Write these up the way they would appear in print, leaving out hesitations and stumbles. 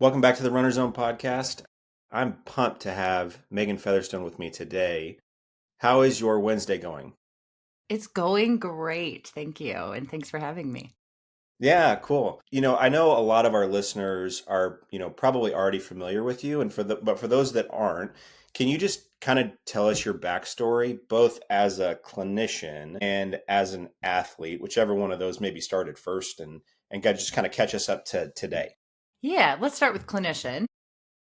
Welcome back to the Runner Zone podcast. I'm pumped to have Meghann Featherstun with me today. How is your Wednesday going? It's going great. Thank you. And thanks for having me. Yeah, cool. I know a lot of our listeners are, probably already familiar with you, and but for those that aren't, can you just kind of tell us your backstory, both as a clinician and as an athlete, whichever one of those maybe started first, and just kind of catch us up to today. Yeah, let's start with clinician.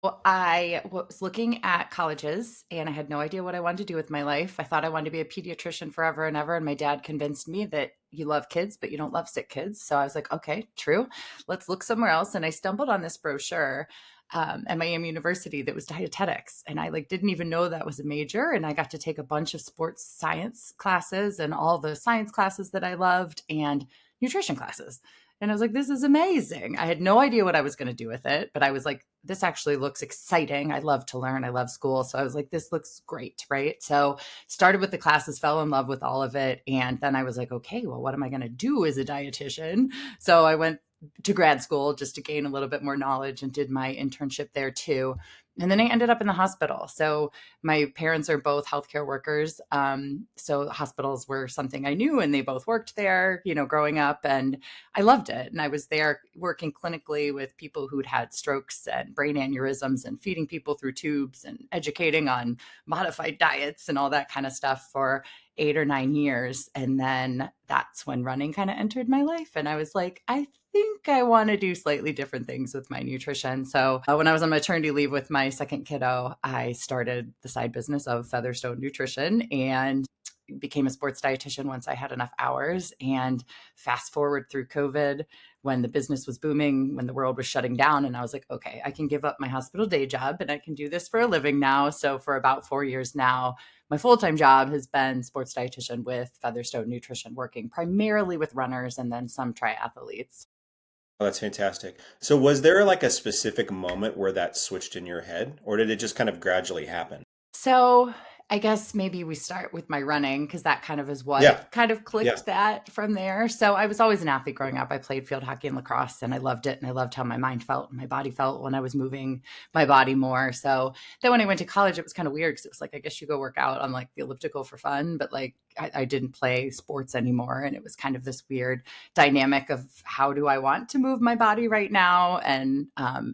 Well, I was looking at colleges and I had no idea what I wanted to do with my life. I thought I wanted to be a pediatrician forever and ever. And my dad convinced me that you love kids, but you don't love sick kids. So I was like, okay, true. Let's look somewhere else. And I stumbled on this brochure at Miami University that was dietetics. And I like didn't even know that was a major. And I got to take a bunch of sports science classes and all the science classes that I loved and nutrition classes. And I was like, this is amazing. I had no idea what I was going to do with it, but I was like, this actually looks exciting. I love to learn. I love school. So I was like, this looks great. Right. So started with the classes, fell in love with all of it. And then I was like, okay, well, what am I going to do as a dietitian? So I went to grad school just to gain a little bit more knowledge and did my internship there too. And then I ended up in the hospital. So my parents are both healthcare workers. So hospitals were something I knew, and they both worked there, growing up. And I loved it. And I was there working clinically with people who'd had strokes and brain aneurysms and feeding people through tubes and educating on modified diets and all that kind of stuff for 8 or 9 years. And then that's when running kind of entered my life. And I was like, I think I want to do slightly different things with my nutrition. So when I was on maternity leave with my second kiddo, I started the side business of Featherstone Nutrition and became a sports dietitian once I had enough hours. And fast forward through COVID, when the business was booming, when the world was shutting down, and I was like, okay, I can give up my hospital day job and I can do this for a living now. So for about 4 years now, my full-time job has been sports dietitian with Featherstone Nutrition, working primarily with runners and then some triathletes. Oh, that's fantastic. So was there like a specific moment where that switched in your head, or did it just kind of gradually happen? So I guess maybe we start with my running because that kind of is what Yeah. kind of Yeah. clicked that from there. So I was always an athlete growing up. I played field hockey and lacrosse and I loved it. And I loved how my mind felt and my body felt when I was moving my body more. So then when I went to college, it was kind of weird because it was like, I guess you go work out on like the elliptical for fun, but like I didn't play sports anymore. And it was kind of this weird dynamic of how do I want to move my body right now? And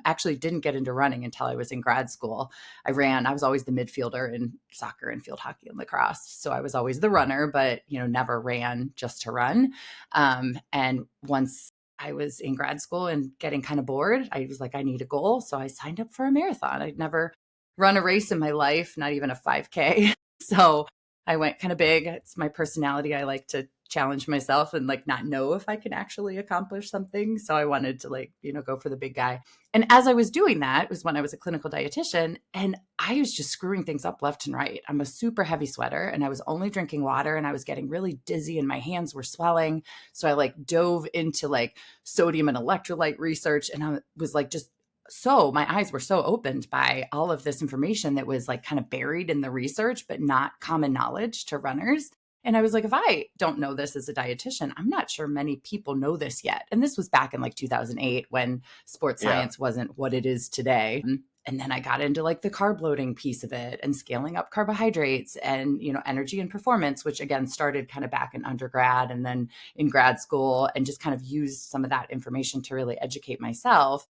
actually didn't get into running until I was in grad school. I was always the midfielder in soccer and field hockey and lacrosse. So I was always the runner, but, never ran just to run. And once I was in grad school and getting kind of bored, I was like, I need a goal. So I signed up for a marathon. I'd never run a race in my life, not even a 5K. So I went kind of big. It's my personality. I like to challenge myself and like not know if I can actually accomplish something. So I wanted to like, go for the big guy. And as I was doing that, it was when I was a clinical dietitian and I was just screwing things up left and right. I'm a super heavy sweater and I was only drinking water and I was getting really dizzy and my hands were swelling. So I like dove into like sodium and electrolyte research and I was like just so my eyes were so opened by all of this information that was like kind of buried in the research, but not common knowledge to runners. And I was like, if I don't know this as a dietitian, I'm not sure many people know this yet. And this was back in like 2008 when sports Yeah. science wasn't what it is today. And then I got into like the carb loading piece of it and scaling up carbohydrates and, energy and performance, which again started kind of back in undergrad and then in grad school and just kind of used some of that information to really educate myself.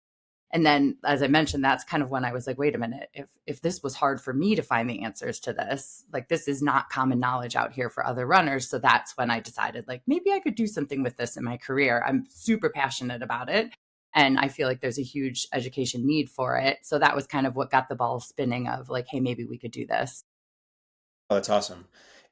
And then, as I mentioned, that's kind of when I was like, wait a minute, if this was hard for me to find the answers to this, like this is not common knowledge out here for other runners. So that's when I decided like maybe I could do something with this in my career. I'm super passionate about it. And I feel like there's a huge education need for it. So that was kind of what got the ball spinning of like, hey, maybe we could do this. Oh, that's awesome.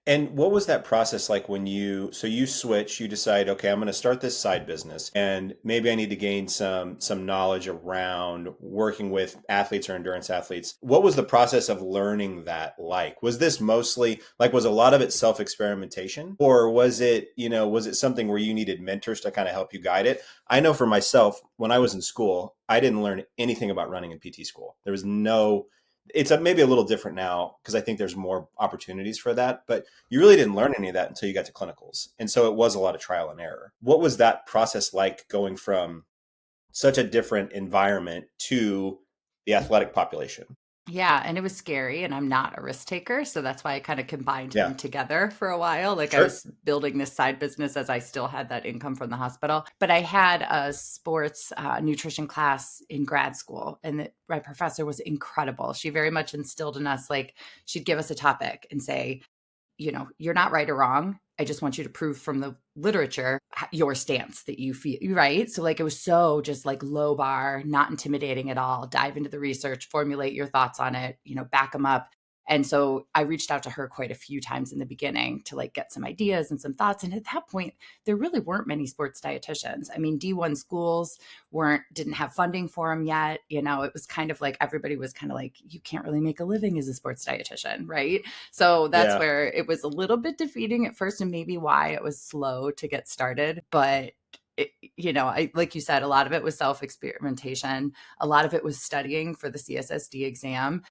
And what was that process like when you switch, you decide, okay, I'm going to start this side business and maybe I need to gain some knowledge around working with athletes or endurance athletes. What was the process of learning that like? Was this mostly like was a lot of it self-experimentation or was it something where you needed mentors to kind of help you guide it? I know for myself, when I was in school, I didn't learn anything about running in PT school. There was no maybe a little different now because I think there's more opportunities for that, but you really didn't learn any of that until you got to clinicals. And so it was a lot of trial and error. What was that process like going from such a different environment to the athletic population. Yeah, and it was scary, and I'm not a risk taker, so that's why I kind of combined Yeah, them together for a while. Like I sure. was building this side business as I still had that income from the hospital. But I had a sports nutrition class in grad school, and my professor was incredible. She very much instilled in us, like she'd give us a topic and say, you're not right or wrong. I just want you to prove from the literature your stance that you feel right. So, like, it was so just like low bar, not intimidating at all. Dive into the research, formulate your thoughts on it, back them up. And so I reached out to her quite a few times in the beginning to like get some ideas and some thoughts. And at that point, there really weren't many sports dietitians. I mean, D1 schools didn't have funding for them yet. It was kind of like everybody was kind of like, you can't really make a living as a sports dietitian, right? So that's Yeah, where it was a little bit defeating at first, and maybe why it was slow to get started. But like you said, a lot of it was self experimentation. A lot of it was studying for the CSSD exam.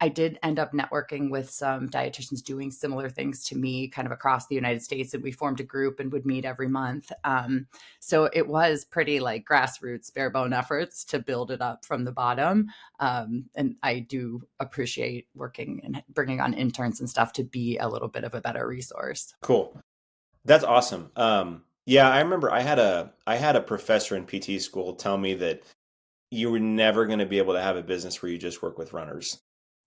I did end up networking with some dietitians doing similar things to me kind of across the United States. And we formed a group and would meet every month. So it was pretty like grassroots, bare bone efforts to build it up from the bottom. And I do appreciate working and bringing on interns and stuff to be a little bit of a better resource. cool. That's awesome. Yeah, I remember I had a professor in PT school tell me that you were never going to be able to have a business where you just work with runners.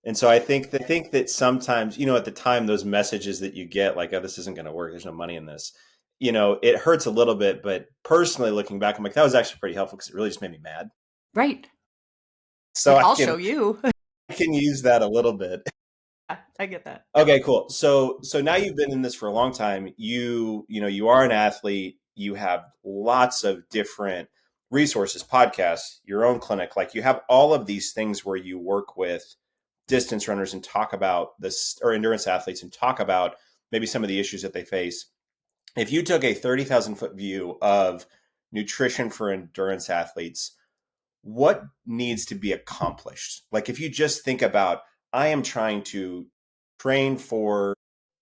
And so I think that sometimes, at the time, those messages that you get, like, oh, this isn't going to work, there's no money in this, it hurts a little bit. But personally, looking back, I'm like, that was actually pretty helpful because it really just made me mad. Right. So Like, I I'll can show you. I can use that a little bit. I get that. Okay, cool. So now you've been in this for a long time. You are an athlete. You have lots of different resources, podcasts, your own clinic. Like, you have all of these things where you work with distance runners and talk about this, or endurance athletes, and talk about maybe some of the issues that they face. If you took a 30,000-foot view of nutrition for endurance athletes, what needs to be accomplished? Like, if you just think about, I am trying to train for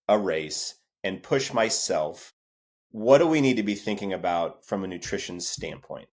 a race and push myself, what do we need to be thinking about from a nutrition standpoint?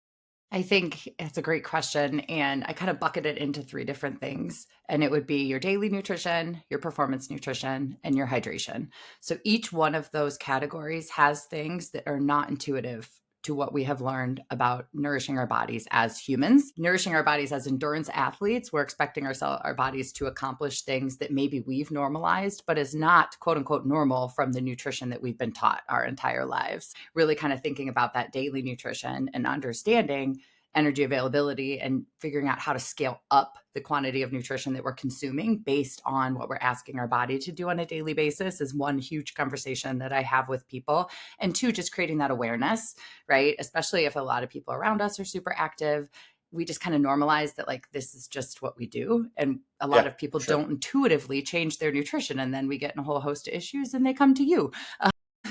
I think it's a great question. And I kind of bucket it into three different things. And it would be your daily nutrition, your performance nutrition, and your hydration. So each one of those categories has things that are not intuitive to what we have learned about nourishing our bodies as humans. Nourishing our bodies as endurance athletes, we're expecting our bodies to accomplish things that maybe we've normalized, but is not quote unquote normal from the nutrition that we've been taught our entire lives. Really kind of thinking about that daily nutrition and understanding energy availability and figuring out how to scale up the quantity of nutrition that we're consuming based on what we're asking our body to do on a daily basis is one huge conversation that I have with people. And two, just creating that awareness, right? Especially if a lot of people around us are super active. We just kind of normalize that, like, this is just what we do. And a lot Yeah, of people for sure. don't intuitively change their nutrition. And then we get in a whole host of issues and they come to you.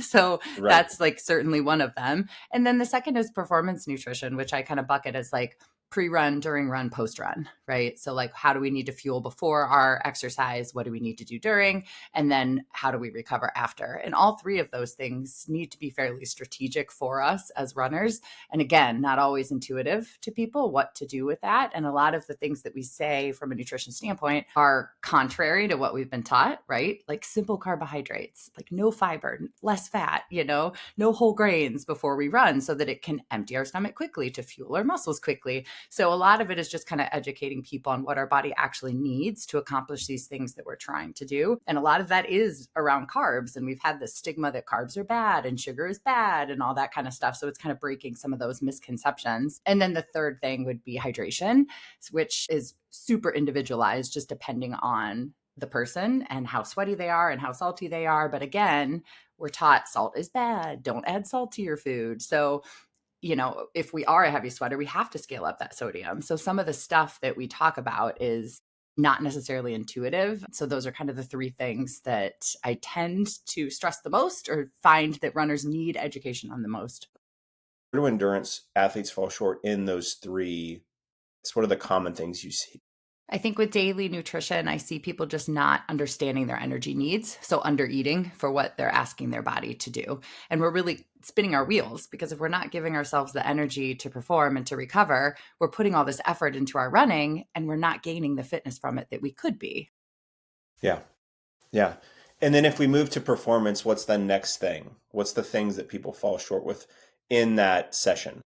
So Right. that's like certainly one of them. And then the second is performance nutrition, which I kind of bucket as like pre-run, during run, post-run, right? So like, how do we need to fuel before our exercise? What do we need to do during? And then how do we recover after? And all three of those things need to be fairly strategic for us as runners. And again, not always intuitive to people what to do with that. And a lot of the things that we say from a nutrition standpoint are contrary to what we've been taught, right? Like simple carbohydrates, like no fiber, less fat, no whole grains before we run so that it can empty our stomach quickly to fuel our muscles quickly. So a lot of it is just kind of educating people on what our body actually needs to accomplish these things that we're trying to do. And a lot of that is around carbs. And we've had this stigma that carbs are bad and sugar is bad and all that kind of stuff. So it's kind of breaking some of those misconceptions. And then the third thing would be hydration, which is super individualized, just depending on the person and how sweaty they are and how salty they are. But again, we're taught salt is bad. Don't add salt to your food. So if we are a heavy sweater, we have to scale up that sodium. So some of the stuff that we talk about is not necessarily intuitive. So those are kind of the three things that I tend to stress the most or find that runners need education on the most. Where do endurance athletes fall short in those three? It's what are the common things you see? I think with daily nutrition, I see people just not understanding their energy needs. So, under eating for what they're asking their body to do. And we're really spinning our wheels because if we're not giving ourselves the energy to perform and to recover, we're putting all this effort into our running and we're not gaining the fitness from it that we could be. Yeah. Yeah. And then if we move to performance, what's the next thing? What's the things that people fall short with in that session?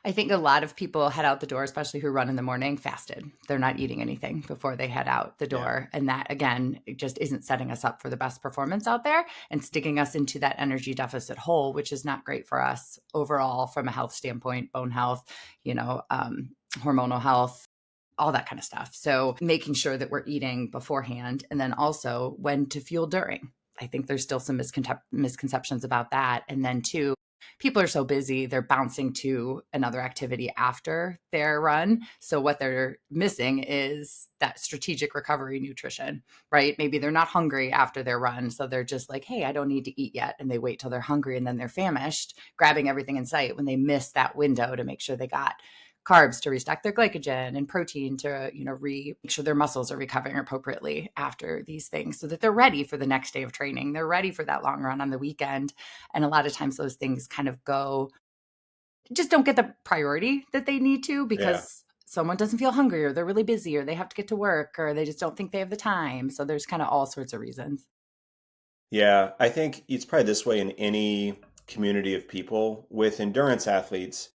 I think a lot of people head out the door, especially who run in the morning, fasted. They're not eating anything before they head out the Yeah. door. And that, again, it just isn't setting us up for the best performance out there and sticking us into that energy deficit hole, which is not great for us overall from a health standpoint, bone health, you know, hormonal health, all that kind of stuff. So making sure that we're eating beforehand and then also when to fuel during. I think there's still some misconceptions about that. And then, two, people are so busy, they're bouncing to another activity after their run. So, what they're missing is that strategic recovery nutrition, right? Maybe they're not hungry after their run. So, they're just like, hey, I don't need to eat yet. And they wait till they're hungry and then they're famished, grabbing everything in sight when they miss that window to make sure they got carbs to restock their glycogen and protein to make sure their muscles are recovering appropriately after these things so that they're ready for the next day of training, they're ready for that long run on the weekend. And a lot of times those things kind of go just don't get the priority that they need to Yeah. because someone doesn't feel hungry or they're really busy or they have to get to work or they just don't think they have the time. So there's kind of all sorts of reasons. Yeah. I think it's probably this way in any community of people. With endurance athletes,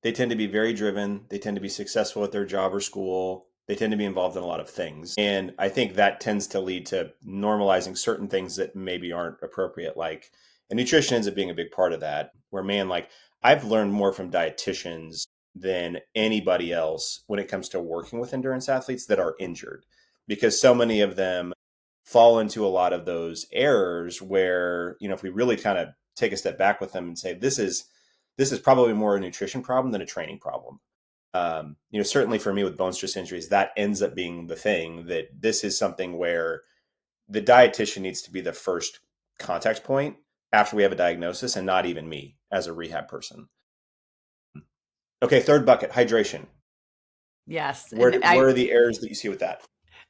they tend to be very driven. They tend to be successful at their job or school. They tend to be involved in a lot of things. And I think that tends to lead to normalizing certain things that maybe aren't appropriate. And nutrition ends up being a big part of that. Where, man, I've learned more from dietitians than anybody else when it comes to working with endurance athletes that are injured, because so many of them fall into a lot of those errors where, if we really kind of take a step back with them and say, this is probably more a nutrition problem than a training problem. Certainly for me with bone stress injuries, that ends up being the thing, that this is something where the dietitian needs to be the first contact point after we have a diagnosis, and not even me as a rehab person. Okay, third bucket, hydration. Yes. Where And do, where are the errors that you see with that?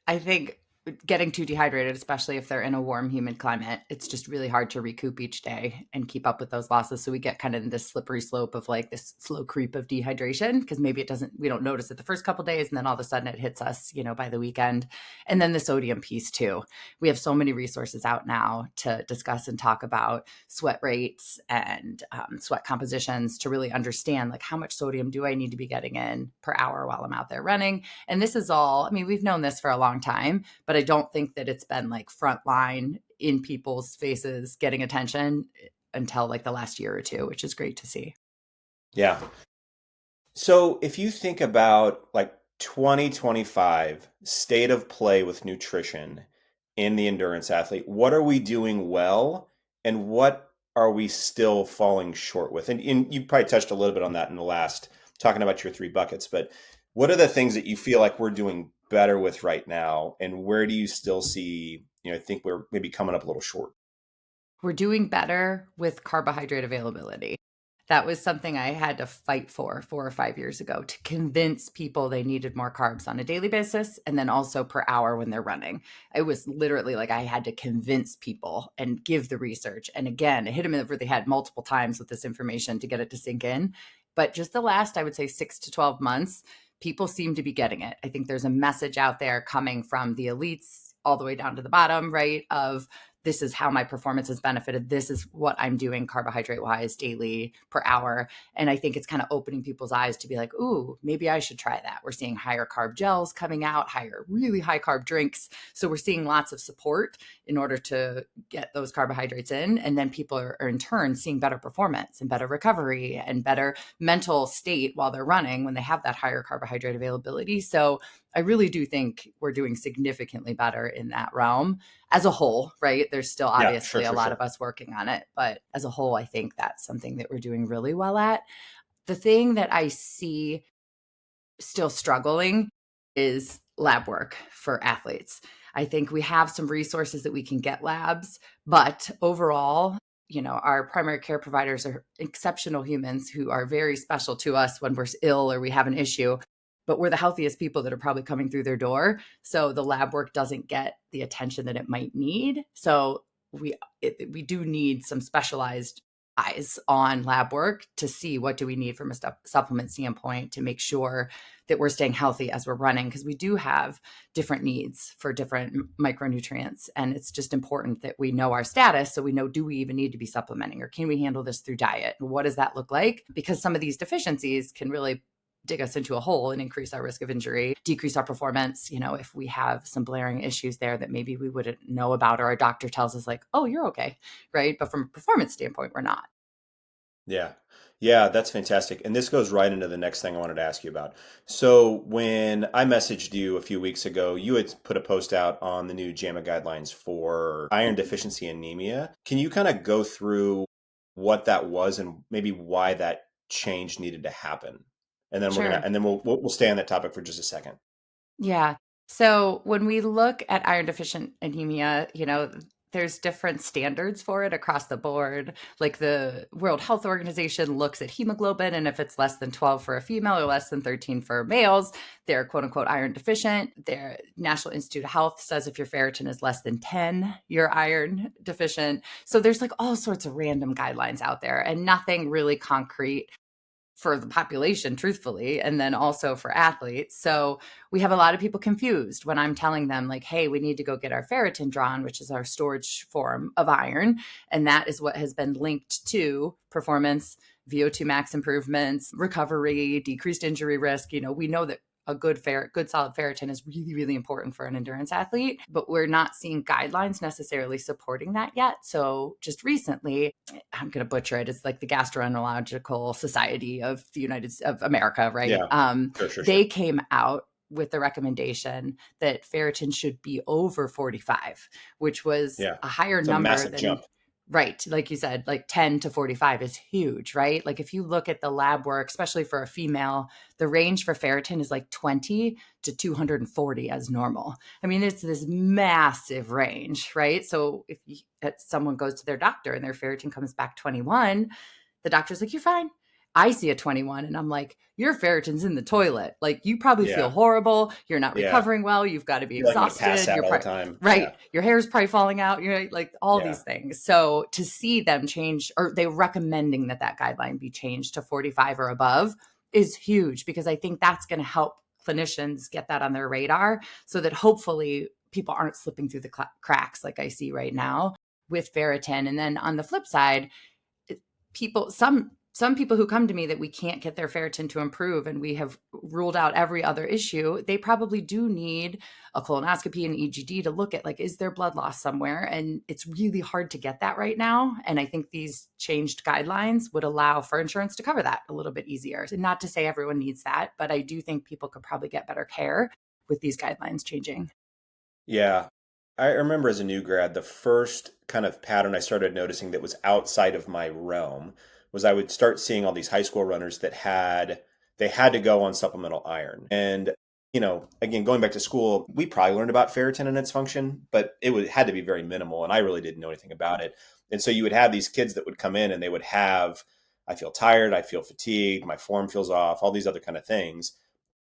I think getting too dehydrated, especially if they're in a warm, humid climate, it's just really hard to recoup each day and keep up with those losses. So we get kind of in this slippery slope of like this slow creep of dehydration because maybe we don't notice it the first couple days, and then all of a sudden it hits us, by the weekend. And then the sodium piece too. We have so many resources out now to discuss and talk about sweat rates and sweat compositions to really understand like how much sodium do I need to be getting in per hour while I'm out there running. And this is all, I mean, we've known this for a long time, but I don't think that it's been like frontline in people's faces getting attention until like the last year or two, which is great to see. Yeah. So if you think about 2025 state of play with nutrition in the endurance athlete, what are we doing well and what are we still falling short with? And you probably touched a little bit on that in the last, talking about your three buckets, but what are the things that you feel like we're doing better with right now? And where do you still see, think we're maybe coming up a little short? We're doing better with carbohydrate availability. That was something I had to fight for 4 or 5 years ago to convince people they needed more carbs on a daily basis and then also per hour when they're running. It was literally like I had to convince people and give the research. And again, it hit them over the head multiple times with this information to get it to sink in. But just the last, I would say, 6 to 12 months, people seem to be getting it. I think there's a message out there coming from the elites all the way down to the bottom, right? Of this is how my performance has benefited. This is what I'm doing carbohydrate wise daily per hour. And I think it's kind of opening people's eyes to be like, ooh, maybe I should try that. We're seeing higher carb gels coming out, really high carb drinks. So we're seeing lots of support in order to get those carbohydrates in. And then people are in turn seeing better performance and better recovery and better mental state while they're running when they have that higher carbohydrate availability. So I really do think we're doing significantly better in that realm as a whole, right? There's still Yeah, sure, obviously a sure, lot sure. of us working on it, but as a whole, I think that's something that we're doing really well at. The thing that I see still struggling is lab work for athletes. I think we have some resources that we can get labs, but overall, our primary care providers are exceptional humans who are very special to us when we're ill or we have an issue. but we're the healthiest people that are probably coming through their door. So the lab work doesn't get the attention that it might need. So we do need some specialized eyes on lab work to see what do we need from a supplement standpoint to make sure that we're staying healthy as we're running, because we do have different needs for different micronutrients, and it's just important that we know our status so we know, do we even need to be supplementing, or can we handle this through diet? What does that look like? Because some of these deficiencies can really dig us into a hole and increase our risk of injury, decrease our performance. If we have some blaring issues there that maybe we wouldn't know about, or our doctor tells us like, oh, you're okay, right? But from a performance standpoint, we're not. Yeah. Yeah, that's fantastic. And this goes right into the next thing I wanted to ask you about. So, when I messaged you a few weeks ago, you had put a post out on the new JAMA guidelines for iron deficiency anemia. Can you kind of go through what that was and maybe why that change needed to happen? And then Sure. we'll stay on that topic for just a second. Yeah. So when we look at iron deficient anemia, there's different standards for it across the board. Like the World Health Organization looks at hemoglobin, and if it's less than 12 for a female or less than 13 for males, they're quote unquote iron deficient. Their National Institute of Health says if your ferritin is less than 10, you're iron deficient. So there's like all sorts of random guidelines out there and nothing really concrete for the population, truthfully, and then also for athletes. So we have a lot of people confused when I'm telling them, like, hey, we need to go get our ferritin drawn, which is our storage form of iron. And that is what has been linked to performance, VO2 max improvements, recovery, decreased injury risk. We know that a good solid ferritin is really, really important for an endurance athlete, but we're not seeing guidelines necessarily supporting that yet. So just recently, I'm going to butcher it. It's like the Gastroenterological Society of the United of America, right? Yeah, sure, sure, They sure. came out with the recommendation that ferritin should be over 45, which was Yeah. a higher It's a number massive than, jump. right. Like you said, like 10 to 45 is huge, right? Like if you look at the lab work, especially for a female, the range for ferritin is like 20 to 240 as normal. I mean, it's this massive range, right? So if someone goes to their doctor and their ferritin comes back 21, the doctor's like, you're fine. I see a 21 and I'm like, your ferritin's in the toilet. Like you probably feel Yeah. horrible. You're not Yeah. recovering well. You've got to be You're like, I'm going to pass exhausted. out all the time. Right. Yeah. Your hair's probably falling out. You're like all Yeah. these things. So to see them change, or they recommending that guideline be changed to 45 or above is huge, because I think that's going to help clinicians get that on their radar so that hopefully people aren't slipping through the cracks like I see right now with ferritin. And then on the flip side, people some people who come to me that we can't get their ferritin to improve and we have ruled out every other issue, they probably do need a colonoscopy and EGD to look at, like, is there blood loss somewhere? And it's really hard to get that right now, and I think these changed guidelines would allow for insurance to cover that a little bit easier. And not to say everyone needs that, but I do think people could probably get better care with these guidelines changing. Yeah. I remember as a new grad, the first kind of pattern I started noticing that was outside of my realm was I would start seeing all these high school runners that they had to go on supplemental iron. And, again, going back to school, we probably learned about ferritin and its function, but had to be very minimal. And I really didn't know anything about it. And so you would have these kids that would come in and they would have, I feel tired, I feel fatigued, my form feels off, all these other kind of things.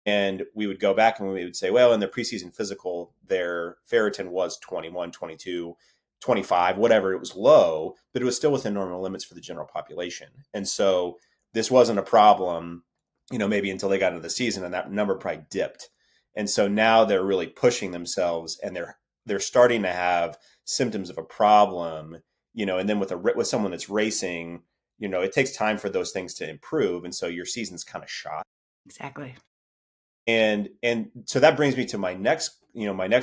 And we would go back and we would say, well, in the preseason physical, their ferritin was 21, 22, 25, whatever. It was low, but it was still within normal limits for the general population. And so this wasn't a problem, maybe until they got into the season, and that number probably dipped. And so now they're really pushing themselves, and they're starting to have symptoms of a problem, and then with someone that's racing, it takes time for those things to improve. And so your season's kind of shot. Exactly. And so that brings me to my next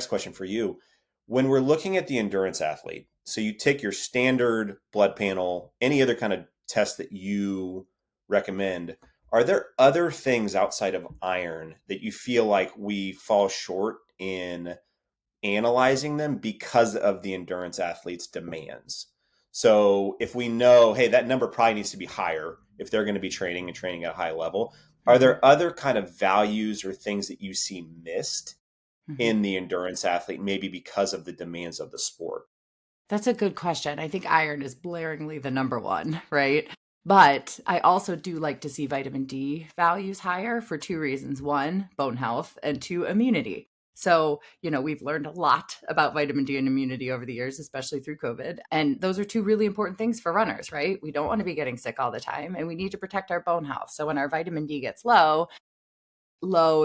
question for you. When we're looking at the endurance athlete, so you take your standard blood panel, any other kind of test that you recommend, are there other things outside of iron that you feel like we fall short in analyzing them because of the endurance athlete's demands? So if we know, hey, that number probably needs to be higher if they're going to be training at a high level, are Mm-hmm. there other kind of values or things that you see missed Mm-hmm. in the endurance athlete, maybe because of the demands of the sport? That's a good question. I think iron is blaringly the number one, right? But I also do like to see vitamin D values higher for two reasons. One, bone health, and two, immunity. So, we've learned a lot about vitamin D and immunity over the years, especially through COVID. And those are two really important things for runners, right? We don't want to be getting sick all the time and we need to protect our bone health. So when our vitamin D gets low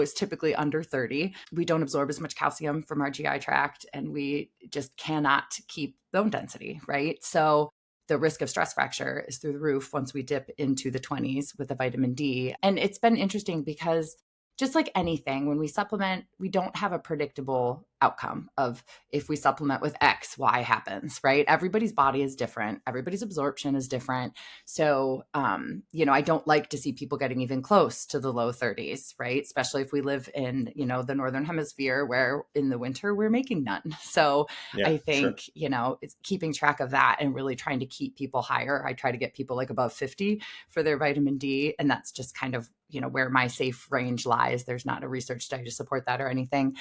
is typically under 30. We don't absorb as much calcium from our GI tract and we just cannot keep bone density, right? So the risk of stress fracture is through the roof once we dip into the 20s with the vitamin D. And it's been interesting because just like anything, when we supplement, we don't have a predictable outcome of if we supplement with X, Y happens, right? Everybody's body is different. Everybody's absorption is different. So, I don't like to see people getting even close to the low 30s, right? Especially if we live in, the Northern Hemisphere where in the winter we're making none. So Yeah, I sure. think, it's keeping track of that and really trying to keep people higher. I try to get people like above 50 for their vitamin D. And that's just kind of, where my safe range lies. There's not a research study to support that or anything,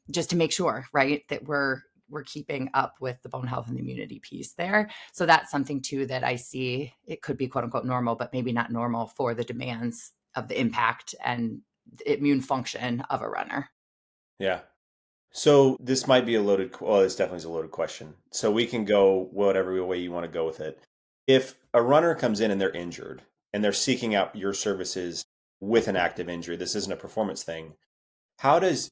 just to make sure, right, that we're keeping up with the bone health and the immunity piece there. So that's something too that I see it could be quote unquote normal, but maybe not normal for the demands of the impact and the immune function of a runner. Yeah. So this might be a loaded, well, this definitely is a loaded question. So we can go whatever way you want to go with it. If a runner comes in and they're injured and they're seeking out your services with an active injury, this isn't a performance thing. How does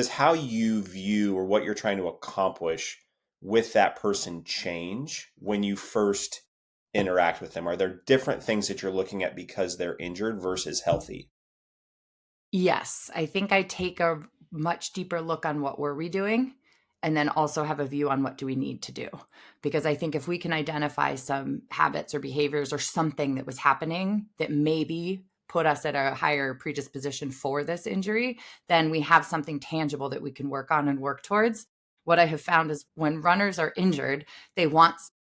how you view or what you're trying to accomplish with that person change when you first interact with them? Are there different things that you're looking at because they're injured versus healthy? Yes, I think I take a much deeper look on what were we doing and then also have a view on what do we need to do. Because I think if we can identify some habits or behaviors or something that was happening that maybe put us at a higher predisposition for this injury, then we have something tangible that we can work on and work towards. What I have found is when runners are injured, they want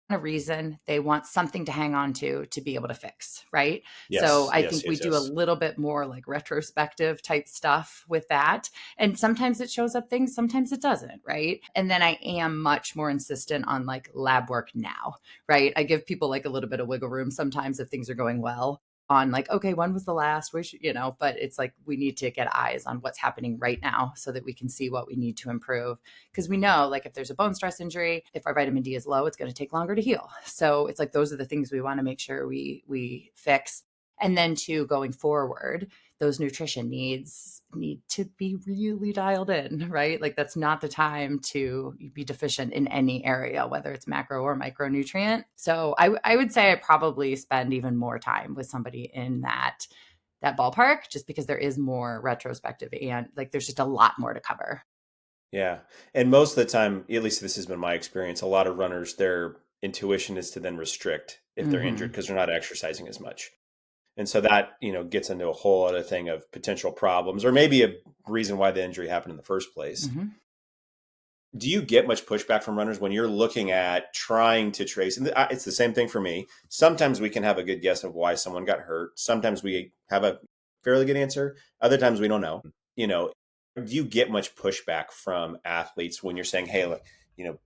a reason, they want something to hang on to be able to fix, right? So Yes, I yes, think we yes, do a yes. little bit more like retrospective type stuff with that. And sometimes it shows up things, sometimes it doesn't, right? And then I am much more insistent on like lab work now, right? I give people like a little bit of wiggle room sometimes if things are going well on like, okay, when was the last? We should, but it's like we need to get eyes on what's happening right now so that we can see what we need to improve. Because we know like if there's a bone stress injury, if our vitamin D is low, it's going to take longer to heal. So it's like those are the things we want to make sure we fix. And then to going forward, those nutrition needs need to be really dialed in, right? Like that's not the time to be deficient in any area, whether it's macro or micronutrient. So I would say I probably spend even more time with somebody in that ballpark just because there is more retrospective and like there's just a lot more to cover. Yeah. And most of the time, at least this has been my experience, a lot of runners, their intuition is to then restrict if they're injured Mm-hmm. because they're not exercising as much. And so that, gets into a whole other thing of potential problems or maybe a reason why the injury happened in the first place. Mm-hmm. Do you get much pushback from runners when you're looking at trying to trace? And it's the same thing for me. Sometimes we can have a good guess of why someone got hurt. Sometimes we have a fairly good answer. Other times we don't know. You know, do you get much pushback from athletes when you're saying, "Hey, look,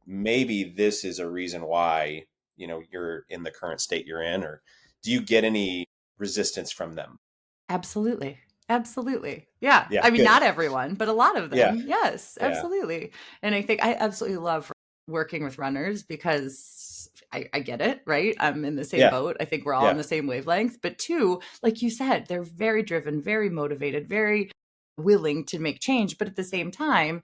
maybe this is a reason why you're in the current state you're in," or do you get any resistance from them? Absolutely. Absolutely. Yeah. Yeah, I mean, good. not everyone, but a lot of Yeah, them. Yes, yeah, absolutely. And I think I absolutely love working with runners because I get it, right? I'm in the same yeah, boat. I think we're all on yeah, the same wavelength. But two, like you said, they're very driven, very motivated, very willing to make change. But at the same time,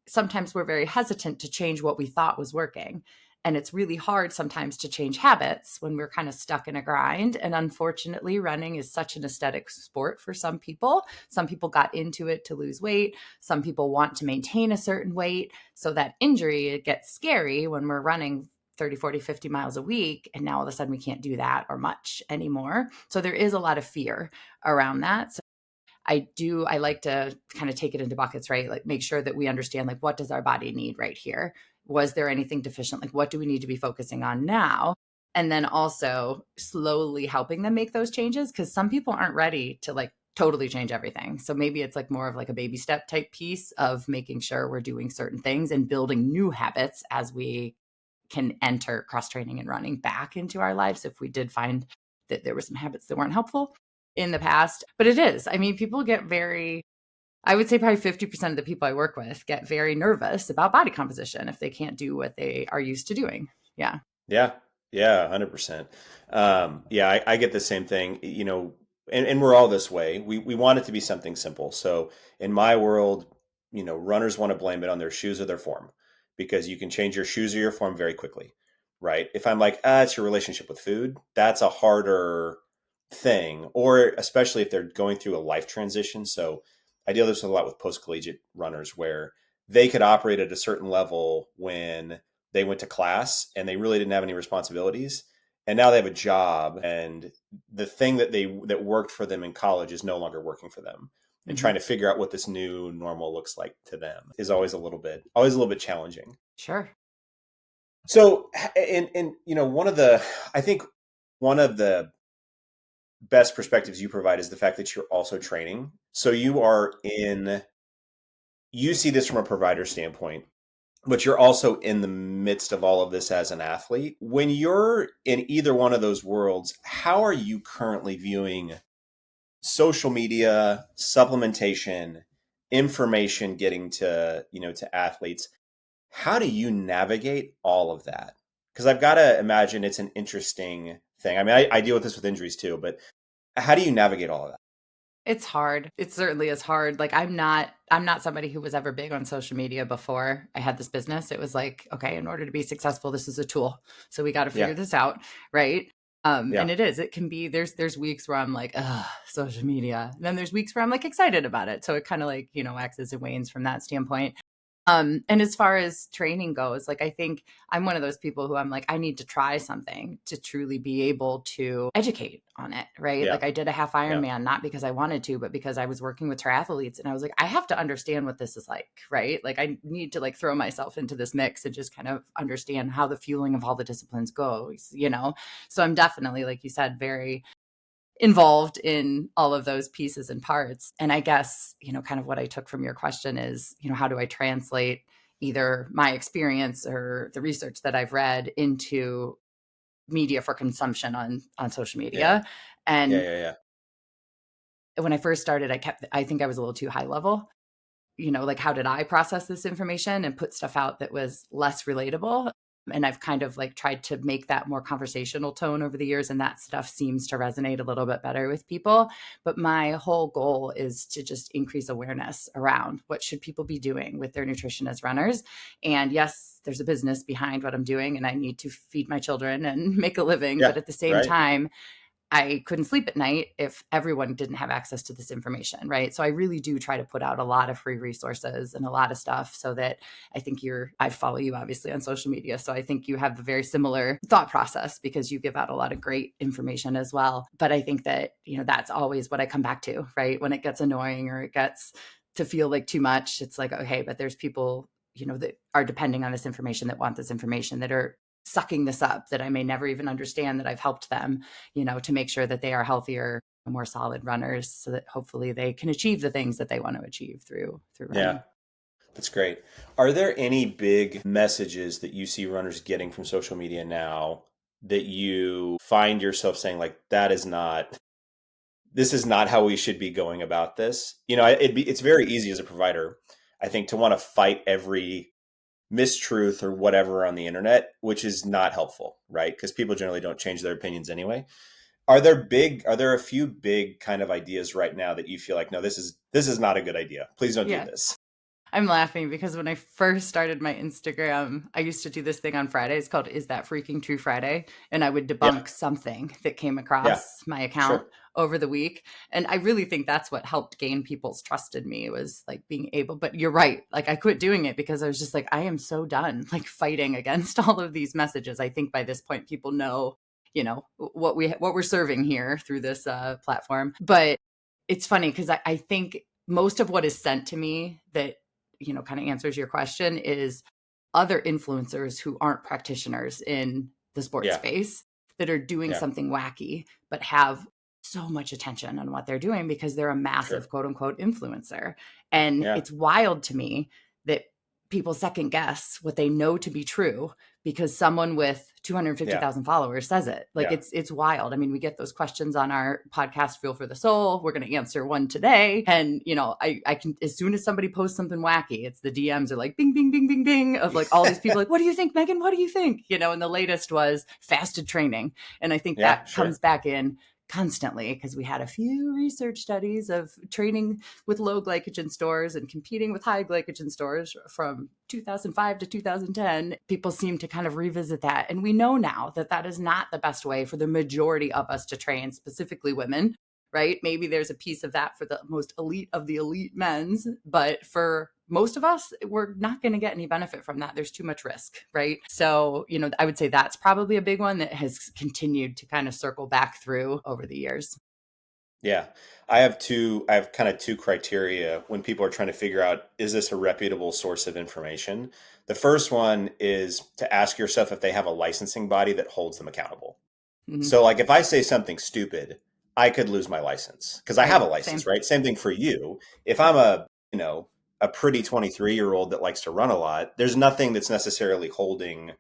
sometimes we're very hesitant to change what we thought was working. And it's really hard sometimes to change habits when we're kind of stuck in a grind. And unfortunately, running is such an aesthetic sport for some people. Some people got into it to lose weight. Some people want to maintain a certain weight. So that injury, it gets scary when we're running 30, 40, 50 miles a week. And now all of a sudden we can't do that or much anymore. So there is a lot of fear around that. So I like to kind of take it into buckets, right? Like make sure that we understand like what does our body need right here? Was there anything deficient? Like what do we need to be focusing on now? And then also slowly helping them make those changes because some people aren't ready to like totally change everything. So maybe it's like more of like a baby step type piece of making sure we're doing certain things and building new habits as we can enter cross training and running back into our lives if we did find that there were some habits that weren't helpful in the past. But it is. I mean, people get very, I would say probably 50% of the people I work with get very nervous about body composition if they can't do what they are used to doing. Yeah. Yeah, yeah, 100%. Yeah, I get the same thing, and we're all this way. We want it to be something simple. So in my world, runners want to blame it on their shoes or their form because you can change your shoes or your form very quickly, right? If I'm like, it's your relationship with food, that's a harder thing, or especially if they're going through a life transition. So I deal this a lot with post-collegiate runners where they could operate at a certain level when they went to class and they really didn't have any responsibilities, and now they have a job, and the thing that worked for them in college is no longer working for them, and Hmm. trying to figure out what this new normal looks like to them is always a little bit challenging. Sure. So and one of the I think one of the best perspectives you provide is the fact that you're also training, so you see this from a provider standpoint, but you're also in the midst of all of this as an athlete. When you're in either one of those worlds, how are you currently viewing social media, supplementation, information getting to athletes? How do you navigate all of that? Because I've got to imagine it's an interesting thing. I mean, I deal with this with injuries too, but how do you navigate all of that? It's hard. It certainly is hard. Like I'm not somebody who was ever big on social media before I had this business. It was like, okay, in order to be successful, this is a tool. So we got to Yeah, figure this out, right? And yeah, it can be there's weeks where I'm like, social media. And then there's weeks where I'm like excited about it. So it kind of like, waxes and wanes from that standpoint. And as far as training goes, like I think I'm one of those people who I'm like, I need to try something to truly be able to educate on it, right? yeah, Like I did a half yeah, Ironman, not because I wanted to, but because I was working with triathletes and I was like, I have to understand what this is like, right? Like I need to like throw myself into this mix and just kind of understand how the fueling of all the disciplines goes. So I'm definitely, like you said, very involved in all of those pieces and parts. And I guess, kind of what I took from your question is, how do I translate either my experience or the research that I've read into media for consumption on social yeah, media? yeah, And yeah, yeah, when I first started, I think I was a little too high level. Like how did I process this information and put stuff out that was less relatable? And I've kind of like tried to make that more conversational tone over the years, and that stuff seems to resonate a little bit better with people. But my whole goal is to just increase awareness around what should people be doing with their nutrition as runners. And yes, there's a business behind what I'm doing, and I need to feed my children and make a living. yeah. But at the same Right. time, I couldn't sleep at night if everyone didn't have access to this information, right? So I really do try to put out a lot of free resources and a lot of stuff so that I follow you obviously on social media. So I think you have a very similar thought process because you give out a lot of great information as well. But I think that, that's always what I come back to, right? When it gets annoying or it gets to feel like too much, it's like, okay, but there's people, that are depending on this information, that want this information, that are sucking this up, that I may never even understand, that I've helped them, to make sure that they are healthier, more solid runners so that hopefully they can achieve the things that they want to achieve through Yeah. running. That's great. Are there any big messages that you see runners getting from social media now that you find yourself saying like this is not how we should be going about this? It's very easy as a provider, I think, to want to fight every mistruth or whatever on the internet, which is not helpful, right? Because people generally don't change their opinions anyway. Are there a few big kind of ideas right now that you feel like, no, this is not a good idea. Please don't do Yeah. this. I'm laughing because when I first started my Instagram, I used to do this thing on Fridays called Is That Freaking True Friday? And I would Yeah. debunk something that came Yeah. across my account Sure. over the week. And I really think that's what helped gain people's trust in me, was like being able, but you're right. Like I quit doing it because I was just like, I am so done like fighting against all of these messages. I think by this point people know, what we're serving here through this platform. But it's funny because I think most of what is sent to me that kind of answers your question is other influencers who aren't practitioners in the sports Yeah. space that are doing Yeah. something wacky but have so much attention on what they're doing because they're a massive Sure. quote unquote influencer. And Yeah. it's wild to me that people second guess what they know to be true because someone with Yeah. 250,000 followers says it. Like Yeah. it's wild. I mean, we get those questions on our podcast Fuel for the Soul. We're going to answer one today, and I can, as soon as somebody posts something wacky, it's the DMs are like bing bing bing bing bing of like all these people like, what do you think, Meghann? What do you think? And the latest was fasted training, and I think Yeah, that sure. comes back in constantly because we had a few research studies of training with low glycogen stores and competing with high glycogen stores from 2005 to 2010. People seem to kind of revisit that. And we know now that that is not the best way for the majority of us to train, specifically women, right? Maybe there's a piece of that for the most elite of the elite men's, but for most of us, we're not going to get any benefit from that. There's too much risk, right? So, I would say that's probably a big one that has continued to kind of circle back through over the years. Yeah. I have kind of two criteria when people are trying to figure out, is this a reputable source of information? The first one is to ask yourself if they have a licensing body that holds them accountable. Mm-hmm. So, like, if I say something stupid, I could lose my license because I have Right. a license, Same. right? Same thing for you. If I'm a pretty 23-year-old that likes to run a lot, there's nothing that's necessarily holding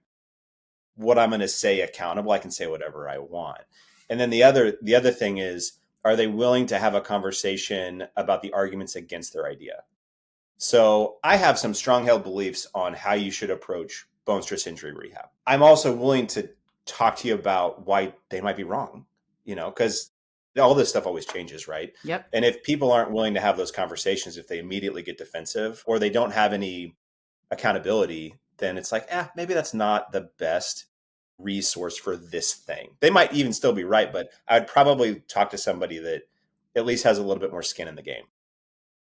what I'm going to say accountable. I can say whatever I want. And then the other thing is, are they willing to have a conversation about the arguments against their idea? So I have some strong held beliefs on how you should approach bone stress injury rehab. I'm also willing to talk to you about why they might be wrong, because all this stuff always changes, right? Yep. And if people aren't willing to have those conversations, if they immediately get defensive or they don't have any accountability, then it's like, maybe that's not the best resource for this thing. They might even still be right, but I'd probably talk to somebody that at least has a little bit more skin in the game.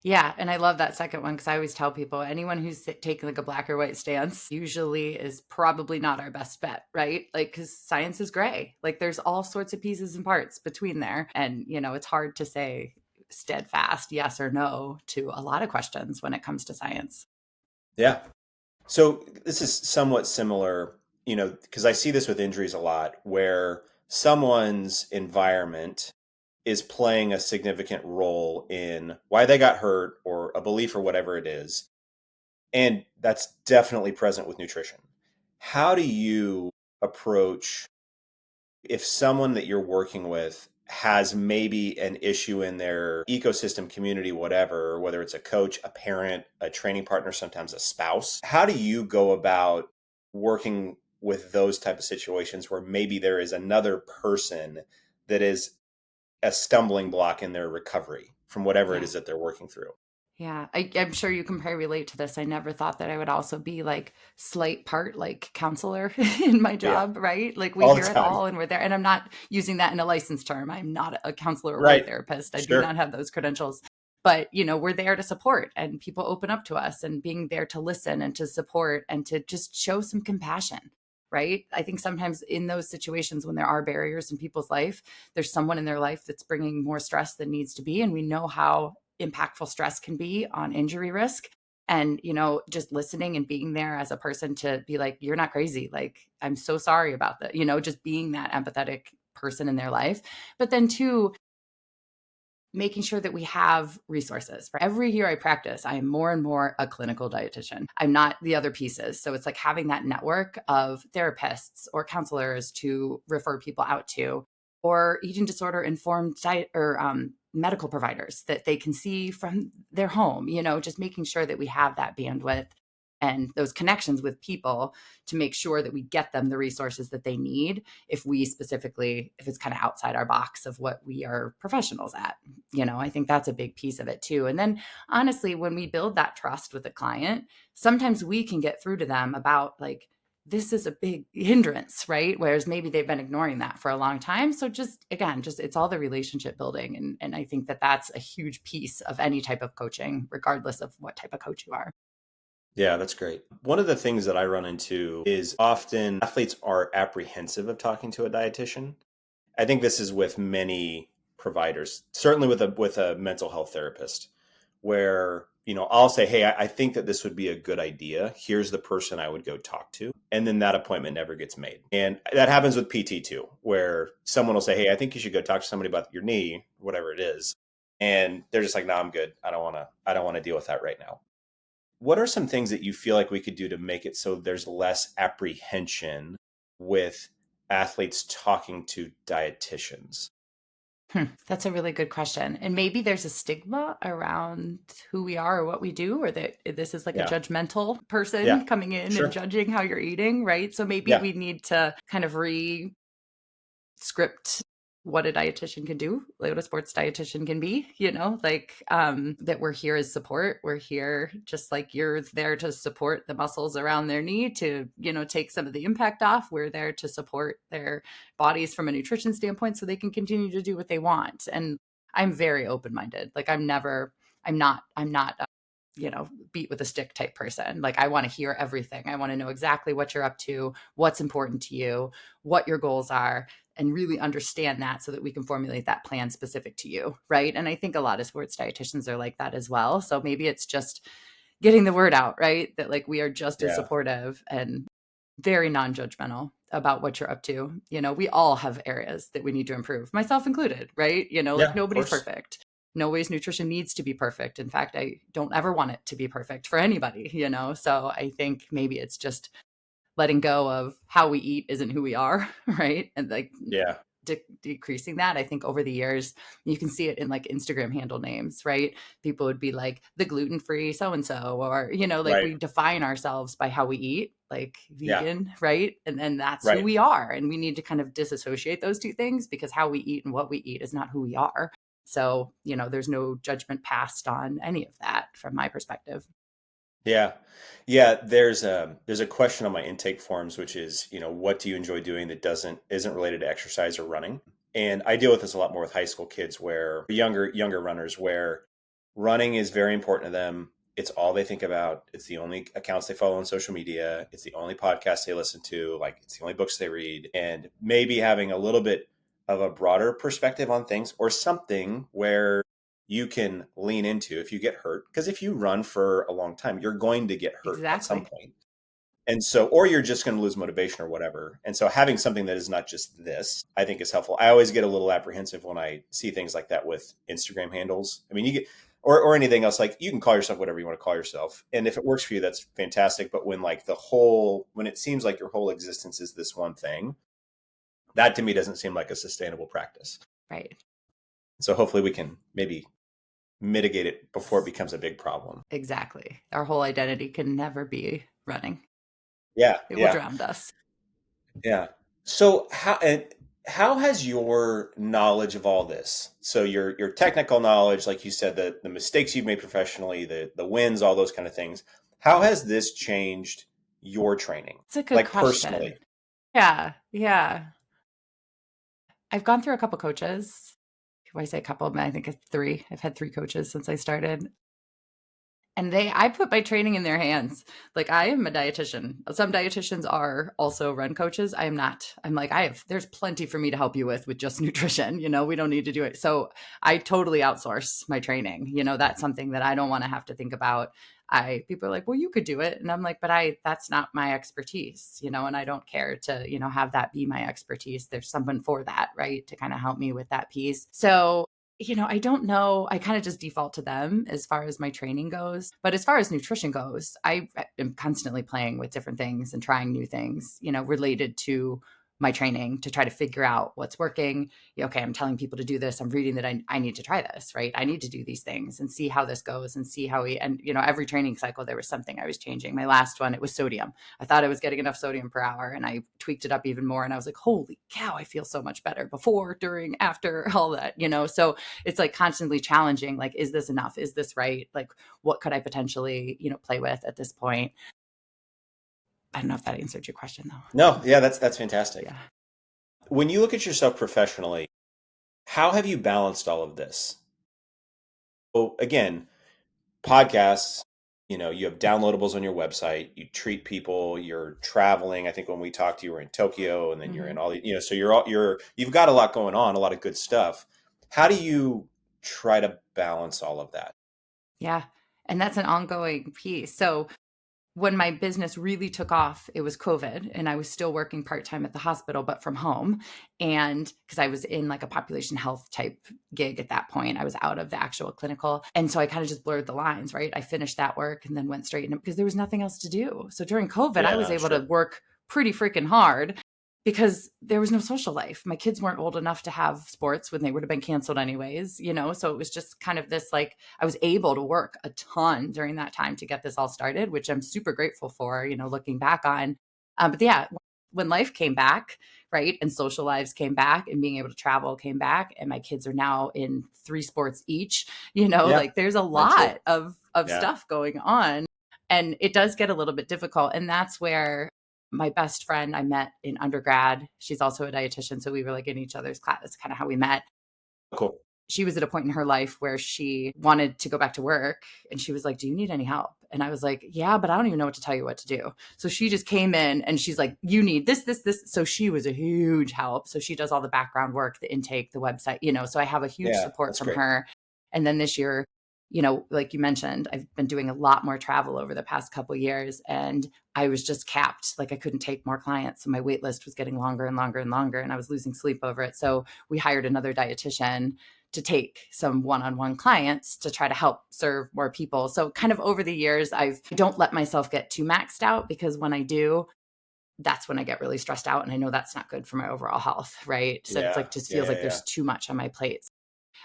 Yeah, and I love that second one because I always tell people anyone who's taking like a black or white stance usually is probably not our best bet, right? Like, because science is gray. Like, there's all sorts of pieces and parts between there. And, it's hard to say steadfast yes or no to a lot of questions when it comes to science. Yeah. So this is somewhat similar, because I see this with injuries a lot where someone's environment is playing a significant role in why they got hurt or a belief or whatever it is. And that's definitely present with nutrition. How do you approach if someone that you're working with has maybe an issue in their ecosystem, community, whatever, whether it's a coach, a parent, a training partner, sometimes a spouse? How do you go about working with those type of situations where maybe there is another person that is a stumbling block in their recovery from whatever it Yeah. is that they're working through? Yeah, I'm sure you can probably relate to this. I never thought that I would also be like slight part like counselor in my Yeah, job, right? Like we all the hear it time. all and we're there. And I'm not using that in a licensed term. I'm not a counselor or a Right. therapist. I do Sure. not have those credentials. But, we're there to support and people open up to us and being there to listen and to support and to just show some compassion, right? I think sometimes in those situations when there are barriers in people's life, there's someone in their life that's bringing more stress than needs to be. And we know how impactful stress can be on injury risk. And, just listening and being there as a person to be like, you're not crazy. Like, I'm so sorry about that, just being that empathetic person in their life. But then, two, making sure that we have resources. For every year I practice, I am more and more a clinical dietitian. I'm not the other pieces. So it's like having that network of therapists or counselors to refer people out to, or eating disorder informed diet or medical providers that they can see from their home, just making sure that we have that bandwidth and those connections with people to make sure that we get them the resources that they need if it's kind of outside our box of what we are professionals at. I think that's a big piece of it too. And then honestly, when we build that trust with a client, sometimes we can get through to them about like, this is a big hindrance, right? Whereas maybe they've been ignoring that for a long time. So just again, just it's all the relationship building. And I think that that's a huge piece of any type of coaching, regardless of what type of coach you are. Yeah, that's great. One of the things that I run into is often athletes are apprehensive of talking to a dietitian. I think this is with many providers, certainly with a mental health therapist, where I'll say, "Hey, I think that this would be a good idea. Here's the person I would go talk to," and then that appointment never gets made. And that happens with PT too, where someone will say, "Hey, I think you should go talk to somebody about your knee, whatever it is," and they're just like, "No, I'm good. I don't want to. I don't want to deal with that right now." what are some things that you feel like we could do to make it so there's less apprehension with athletes talking to dietitians? That's a really good question. And maybe there's a stigma around who we are or what we do, or that this is like a Yeah. judgmental person Yeah. coming in and Sure. judging how you're eating, right? So maybe Yeah. we need to kind of script what a dietitian can do, like what a sports dietitian can be, like that we're here as support. We're here just like you're there to support the muscles around their knee to, take some of the impact off. We're there to support their bodies from a nutrition standpoint so they can continue to do what they want. And I'm very open-minded. Like I'm not beat with a stick type person. Like I want to hear everything. I want to know exactly what you're up to, what's important to you, what your goals are, and really understand that so that we can formulate that plan specific to you. Right. And I think a lot of sports dietitians are like that as well. So maybe it's just getting the word out, right? That like we are just as Yeah. supportive and very non-judgmental about what you're up to. We all have areas that we need to improve, myself included, right? Yeah. Like Of nobody's course. perfect. Nobody's nutrition needs to be perfect. In fact, I don't ever want it to be perfect for anybody. So I think maybe it's just letting go of how we eat isn't who we are, right? And like Yeah. decreasing that. I think over the years, you can see it in like Instagram handle names, right? People would be like the gluten free so and so, or, like Right. we define ourselves by how we eat, like Yeah. vegan, right? And then that's who Right. we are. And we need to kind of disassociate those two things because how we eat and what we eat is not who we are. So, there's no judgment passed on any of that from my perspective. Yeah. Yeah, there's a question on my intake forms which is, what do you enjoy doing that doesn't isn't related to exercise or running? And I deal with this a lot more with high school kids where younger runners where running is very important to them. It's all they think about. It's the only accounts they follow on social media. It's the only podcast they listen to. Like it's the only books they read. And maybe having a little bit of a broader perspective on things or something where you can lean into if you get hurt. Because if you run for a long time, you're going to get hurt at some Exactly. point. And so, or you're just going to lose motivation or whatever. And so, having something that is not just this, I think is helpful. I always get a little apprehensive when I see things like that with Instagram handles. I mean, you get, or anything else, like you can call yourself whatever you want to call yourself. And if it works for you, that's fantastic. But when like when it seems like your whole existence is this one thing, that to me doesn't seem like a sustainable practice. Right. So, hopefully, we can maybe mitigate it before it becomes a big problem. Exactly. Our whole identity can never be running. Yeah, It will yeah, drown us. yeah. So how has your knowledge of all this? So your technical knowledge, like you said, the mistakes you've made professionally, the wins, all those kind of things. How has this changed your training, It's a good like question. personally? Yeah. Yeah. I've gone through a couple coaches. When I say a couple, I think it's three. I've had three coaches since I started. And I put my training in their hands. Like I am a dietitian. Some dietitians are also run coaches. I am not. I'm like, there's plenty for me to help you with just nutrition. We don't need to do it. So I totally outsource my training. That's something that I don't want to have to think about. People are like, well, you could do it. And I'm like, but that's not my expertise, and I don't care to, have that be my expertise. There's someone for that, right? To kind of help me with that piece. So I don't know. I kind of just default to them as far as my training goes. But as far as nutrition goes, I am constantly playing with different things and trying new things, related to my training to try to figure out what's working. Okay, I'm telling people to do this. I'm reading that I need to try this, right? I need to do these things and see how this goes and see how and every training cycle, there was something I was changing. My last one, it was sodium. I thought I was getting enough sodium per hour and I tweaked it up even more. And I was like, holy cow, I feel so much better before, during, after, all that. So it's like constantly challenging, like, is this enough? Is this right? Like, what could I potentially, play with at this point? I don't know if that answered your question No, though. yeah, that's fantastic. Yeah. When you look at yourself professionally, how have you balanced all of this? Well, again, podcasts, you have downloadables on your website, you treat people, you're traveling. I think when we talked, you were in Tokyo and then you're in Hmm. all the, so you've got a lot going on, a lot of good stuff. How do you try to balance all of that? Yeah. And that's an ongoing piece. So when my business really took off, it was COVID and I was still working part-time at the hospital, but from home. And because I was in like a population health type gig at that point, I was out of the actual clinical. And so I kind of just blurred the lines, right? I finished that work and then went straight in because there was nothing else to do. So during COVID, I was Yeah, able to sure. work pretty freaking hard because there was no social life. My kids weren't old enough to have sports when they would have been canceled anyways, you know? So it was just kind of this like, I was able to work a ton during that time to get this all started, which I'm super grateful for, you know, looking back on. But yeah, when life came back, right, and social lives came back and being able to travel came back, and my kids are now in 3 sports each, you know, Yeah, like there's a mine too. lot of Yeah, stuff going on. And it does get a little bit difficult. And that's where my best friend I met in undergrad, she's also a dietitian. So we were like in each other's class. That's kind of how we met. cool. She was at a point in her life where she wanted to go back to work and she was like, "Do you need any help?" And I was like, "Yeah, but I don't even know what to tell you what to do." So she just came in and she's like, "You need this." So she was a huge help. So she does all the background work, the intake, the website, you know. So I have a huge Yeah, support that's from great. her. And then this year, you know, like you mentioned, I've been doing a lot more travel over the past couple of years and I was just capped. Like I couldn't take more clients. So my wait list was getting longer and longer and longer and I was losing sleep over it. So we hired another dietitian to take some one-on-one clients to try to help serve more people. So kind of over the years, I don't let myself get too maxed out because when I do, that's when I get really stressed out. And I know that's not good for my overall health, right? So it's Yeah, like, just yeah, feels yeah, like yeah, there's too much on my plate.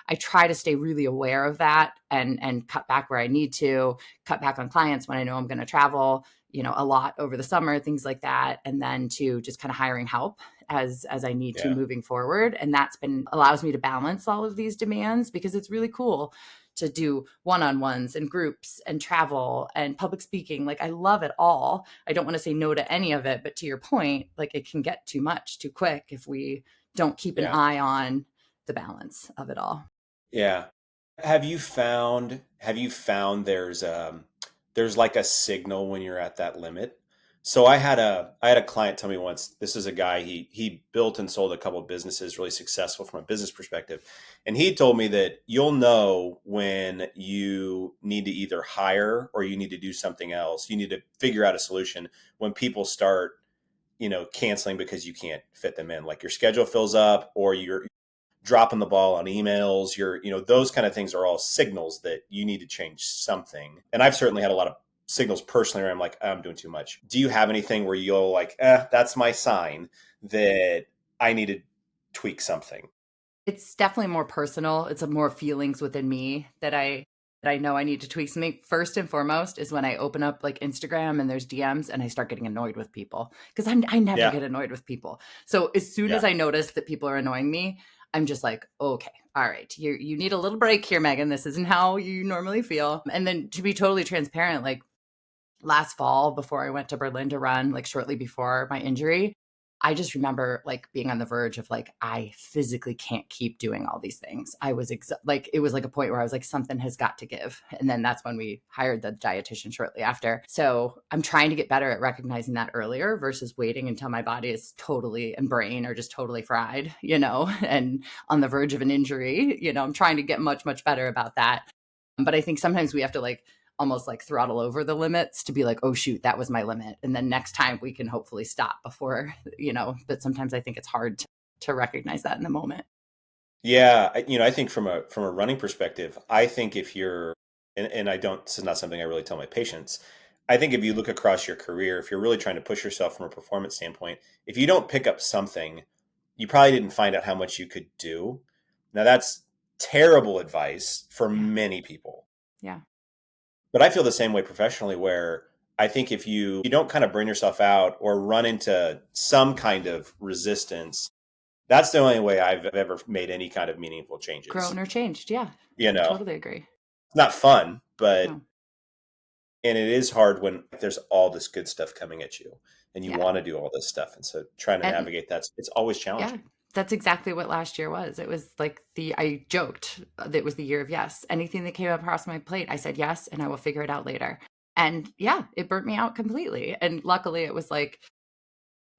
I try to stay really aware of that and cut back where I need to, cut back on clients when I know I'm going to travel, you know, a lot over the summer, things like that, and then to just kind of hiring help as I need to yeah, moving forward. And that's been allows me to balance all of these demands because it's really cool to do one-on-ones and groups and travel and public speaking. Like I love it all. I don't want to say no to any of it, but to your point, like it can get too much too quick if we don't keep an yeah. eye on the balance of it all. Yeah. Have you found there's like a signal when you're at that limit? So I had a client tell me once, this is a guy, he built and sold a couple of businesses really successful from a business perspective. And he told me that you'll know when you need to either hire or you need to do something else. You need to figure out a solution when people start, canceling because you can't fit them in. Like your schedule fills up or you're dropping the ball on emails, those kind of things are all signals that you need to change something. And I've certainly had a lot of signals personally where I'm like, I'm doing too much. Do you have anything where you'll like, that's my sign that I need to tweak something? It's definitely more personal. It's a more feelings within me that I know I need to tweak something. First and foremost is when I open up like Instagram and there's DMs and I start getting annoyed with people because I never Yeah. get annoyed with people. So as soon as Yeah. I notice that people are annoying me, I'm just like, okay, all right, you need a little break here, Megan. This isn't how you normally feel. And then to be totally transparent, like last fall before I went to Berlin to run, like shortly before my injury, I just remember like being on the verge of like, I physically can't keep doing all these things. I was like, it was like a point where I was like, something has got to give. And then that's when we hired the dietitian shortly after. So I'm trying to get better at recognizing that earlier versus waiting until my body is totally and brain are just totally fried, you know, and on the verge of an injury. You know, I'm trying to get much, much better about that. But I think sometimes we have to like almost like throttle over the limits to be like, oh shoot, that was my limit. And then next time we can hopefully stop before, you know, but sometimes I think it's hard to recognize that in the moment. Yeah, I think from a running perspective, I think if you're, and I don't, this is not something I really tell my patients. I think if you look across your career, if you're really trying to push yourself from a performance standpoint, if you don't pick up something, you probably didn't find out how much you could do. Now that's terrible advice for Yeah. many people, Yeah. but I feel the same way professionally, where I think if you don't kind of burn yourself out or run into some kind of resistance, that's the only way I've ever made any kind of meaningful changes. Grown or changed. Yeah. You know, Totally agree. it's not fun, but No. and it is hard when there's all this good stuff coming at you and you Yeah. want to do all this stuff. And so trying to And navigate that, it's always yeah, challenging. that's exactly what last year was. It was like I joked that it was the year of yes. Anything that came across my plate, I said yes, and I will figure it out later. And yeah, it burnt me out completely. And luckily it was like,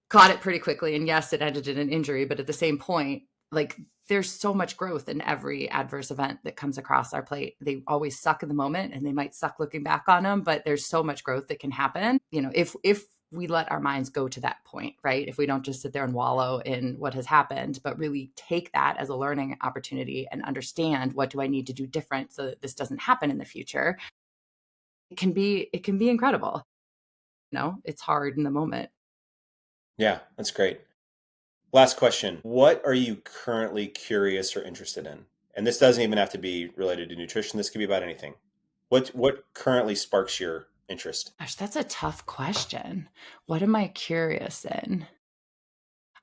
caught it pretty quickly. And yes, it ended in an injury, but at the same point, like there's so much growth in every adverse event that comes across our plate. They always suck in the moment and they might suck looking back on them, but there's so much growth that can happen. If we let our minds go to that point, right? If we don't just sit there and wallow in what has happened, but really take that as a learning opportunity and understand, what do I need to do different so that this doesn't happen in the future? It can be incredible. It's hard in the moment. Yeah, that's great. Last question. What are you currently curious or interested in? And this doesn't even have to be related to nutrition. This could be about anything. What currently sparks your interest? Gosh, that's a tough question. What am I curious in?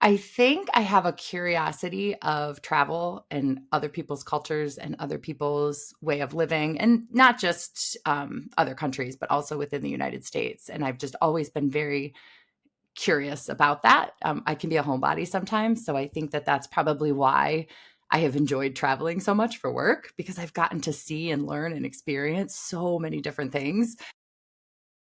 I think I have a curiosity of travel and other people's cultures and other people's way of living, and not just other countries, but also within the United States. And I've just always been very curious about that. I can be a homebody sometimes. So I think that that's probably why I have enjoyed traveling so much for work, because I've gotten to see and learn and experience so many different things.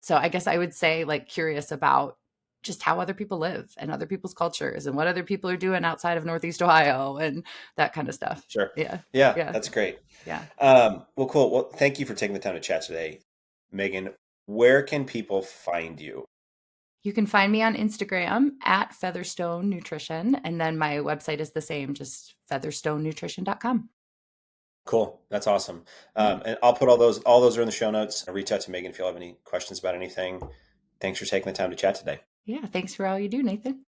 So I guess I would say, like, curious about just how other people live and other people's cultures and what other people are doing outside of Northeast Ohio and that kind of stuff. Sure. Yeah. Yeah, Yeah. that's great. Yeah. Well, cool. Well, thank you for taking the time to chat today. Meghann, where can people find you? You can find me on Instagram at Featherstone Nutrition. And then my website is the same, just featherstonenutrition.com. Cool. That's awesome. Yeah. And I'll put all those are in the show notes. Reach out to Meghann if you have any questions about anything. Thanks for taking the time to chat today. Yeah. Thanks for all you do, Nathan.